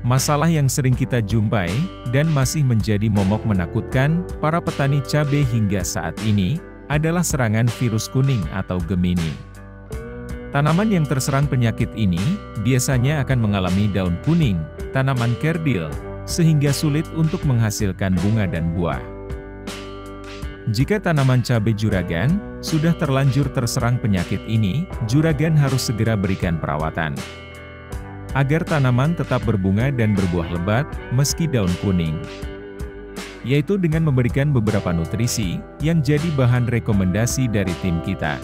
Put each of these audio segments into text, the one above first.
Masalah yang sering kita jumpai, dan masih menjadi momok menakutkan para petani cabai hingga saat ini, adalah serangan virus kuning atau Gemini. Tanaman yang terserang penyakit ini, biasanya akan mengalami daun kuning, tanaman kerdil, sehingga sulit untuk menghasilkan bunga dan buah. Jika tanaman cabai juragan sudah terlanjur terserang penyakit ini, juragan harus segera berikan perawatan agar tanaman tetap berbunga dan berbuah lebat, meski daun kuning. Yaitu dengan memberikan beberapa nutrisi, yang jadi bahan rekomendasi dari tim kita.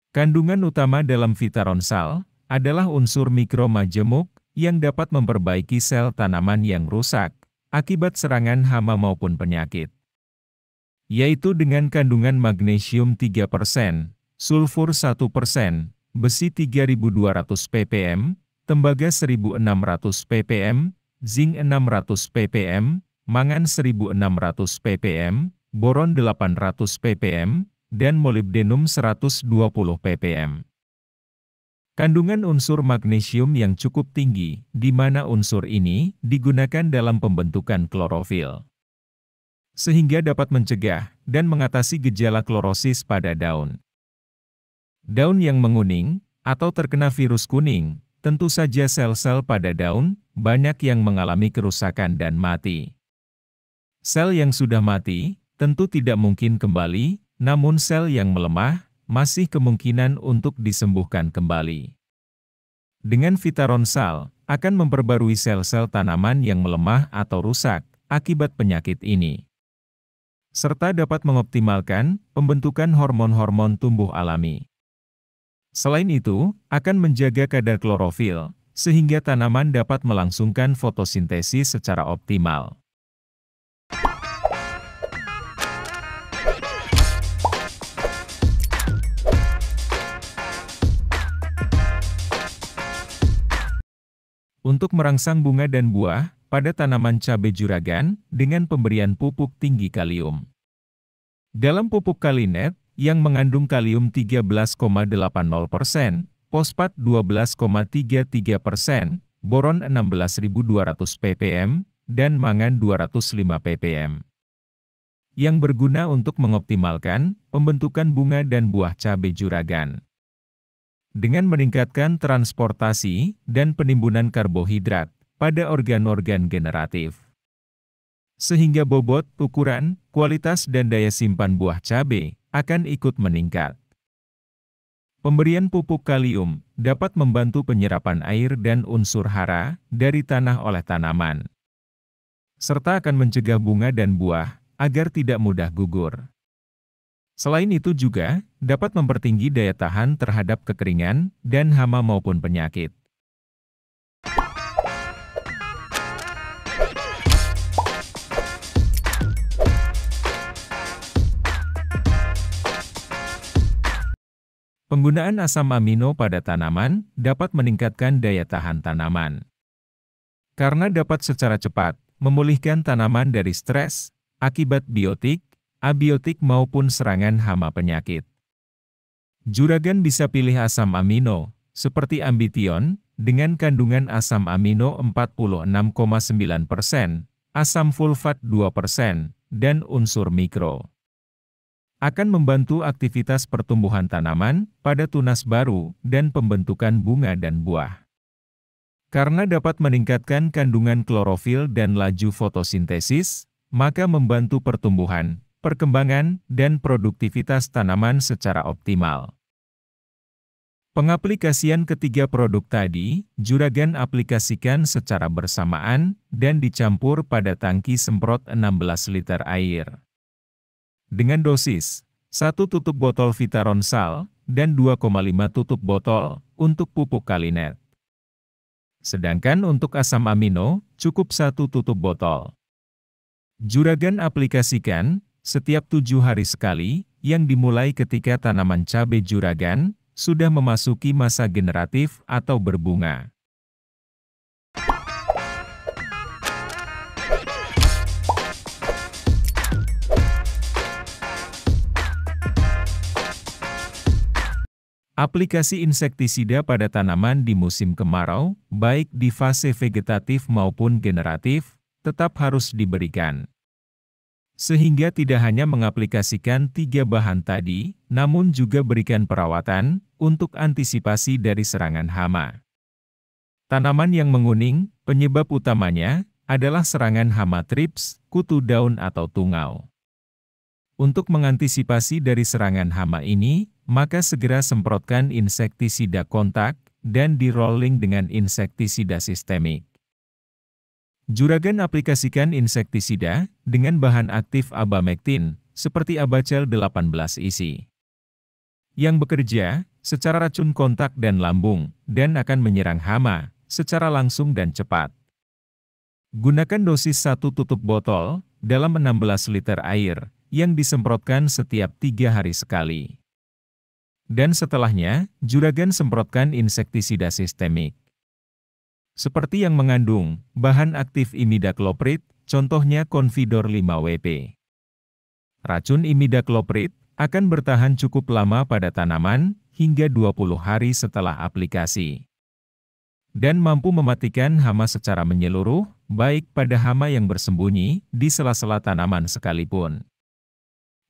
Kandungan utama dalam Vitaronsal adalah unsur mikromajemuk yang dapat memperbaiki sel tanaman yang rusak akibat serangan hama maupun penyakit. Yaitu dengan kandungan magnesium 3%, sulfur 1%, besi 3200 ppm, tembaga 1600 ppm, zinc 600 ppm, mangan 1600 ppm, boron 800 ppm, dan molibdenum 120 ppm. Kandungan unsur magnesium yang cukup tinggi, di mana unsur ini digunakan dalam pembentukan klorofil. Sehingga dapat mencegah dan mengatasi gejala klorosis pada daun. Daun yang menguning, atau terkena virus kuning, tentu saja sel-sel pada daun, banyak yang mengalami kerusakan dan mati. Sel yang sudah mati, tentu tidak mungkin kembali, namun sel yang melemah, masih kemungkinan untuk disembuhkan kembali. Dengan Vitaronsal, akan memperbarui sel-sel tanaman yang melemah atau rusak akibat penyakit ini. Serta dapat mengoptimalkan pembentukan hormon-hormon tumbuh alami. Selain itu, akan menjaga kadar klorofil, sehingga tanaman dapat melangsungkan fotosintesis secara optimal. Untuk merangsang bunga dan buah pada tanaman cabai juragan dengan pemberian pupuk tinggi kalium. Dalam pupuk Kalinet yang mengandung kalium 13,80%, fosfat 12,33%, boron 16.200 ppm, dan mangan 205 ppm. Yang berguna untuk mengoptimalkan pembentukan bunga dan buah cabai juragan. Dengan meningkatkan transportasi dan penimbunan karbohidrat pada organ-organ generatif. Sehingga bobot, ukuran, kualitas dan daya simpan buah cabai akan ikut meningkat. Pemberian pupuk kalium dapat membantu penyerapan air dan unsur hara dari tanah oleh tanaman. Serta akan mencegah bunga dan buah agar tidak mudah gugur. Selain itu juga, dapat mempertinggi daya tahan terhadap kekeringan dan hama maupun penyakit. Penggunaan asam amino pada tanaman dapat meningkatkan daya tahan tanaman. Karena dapat secara cepat memulihkan tanaman dari stres, akibat biotik, abiotik maupun serangan hama penyakit. Juragan bisa pilih asam amino, seperti Ambition, dengan kandungan asam amino 46,9%, asam fulfat 2%, dan unsur mikro. Akan membantu aktivitas pertumbuhan tanaman pada tunas baru dan pembentukan bunga dan buah. Karena dapat meningkatkan kandungan klorofil dan laju fotosintesis, maka membantu pertumbuhan, perkembangan, dan produktivitas tanaman secara optimal. Pengaplikasian ketiga produk tadi, juragan aplikasikan secara bersamaan dan dicampur pada tangki semprot 16 liter air. Dengan dosis 1 tutup botol Vitaronsal dan 2,5 tutup botol untuk pupuk Kalinet. Sedangkan untuk asam amino, cukup 1 tutup botol. Juragan aplikasikan setiap 7 hari sekali, yang dimulai ketika tanaman cabai juragan sudah memasuki masa generatif atau berbunga. Aplikasi insektisida pada tanaman di musim kemarau, baik di fase vegetatif maupun generatif, tetap harus diberikan. Sehingga tidak hanya mengaplikasikan 3 bahan tadi, namun juga berikan perawatan untuk antisipasi dari serangan hama. Tanaman yang menguning, penyebab utamanya adalah serangan hama trips, kutu daun atau tungau. Untuk mengantisipasi dari serangan hama ini, maka segera semprotkan insektisida kontak dan di-rolling dengan insektisida sistemik. Juragan aplikasikan insektisida dengan bahan aktif abamectin, seperti Abacel 18 isi, yang bekerja secara racun kontak dan lambung, dan akan menyerang hama secara langsung dan cepat. Gunakan dosis 1 tutup botol dalam 16 liter air, yang disemprotkan setiap 3 hari sekali. Dan setelahnya, juragan semprotkan insektisida sistemik. Seperti yang mengandung bahan aktif imidacloprid, contohnya Confidor 5WP. Racun imidacloprid akan bertahan cukup lama pada tanaman hingga 20 hari setelah aplikasi. Dan mampu mematikan hama secara menyeluruh, baik pada hama yang bersembunyi di sela-sela tanaman sekalipun.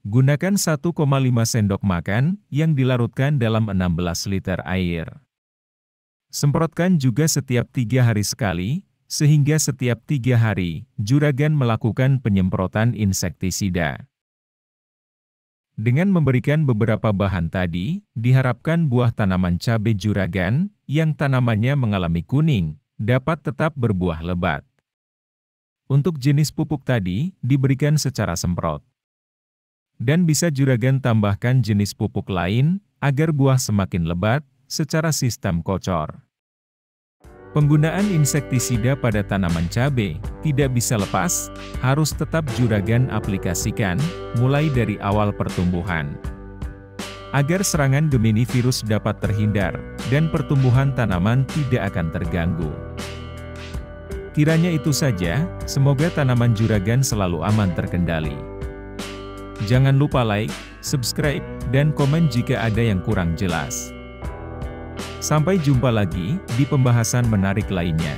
Gunakan 1,5 sendok makan yang dilarutkan dalam 16 liter air. Semprotkan juga setiap 3 hari sekali, sehingga setiap 3 hari, juragan melakukan penyemprotan insektisida. Dengan memberikan beberapa bahan tadi, diharapkan buah tanaman cabai juragan, yang tanamannya mengalami kuning, dapat tetap berbuah lebat. Untuk jenis pupuk tadi, diberikan secara semprot. Dan bisa juragan tambahkan jenis pupuk lain, agar buah semakin lebat, secara sistem kocor. Penggunaan insektisida pada tanaman cabai tidak bisa lepas, harus tetap juragan aplikasikan, mulai dari awal pertumbuhan. Agar serangan Gemini virus dapat terhindar, dan pertumbuhan tanaman tidak akan terganggu. Kiranya itu saja, semoga tanaman juragan selalu aman terkendali. Jangan lupa like, subscribe, dan komen jika ada yang kurang jelas. Sampai jumpa lagi di pembahasan menarik lainnya.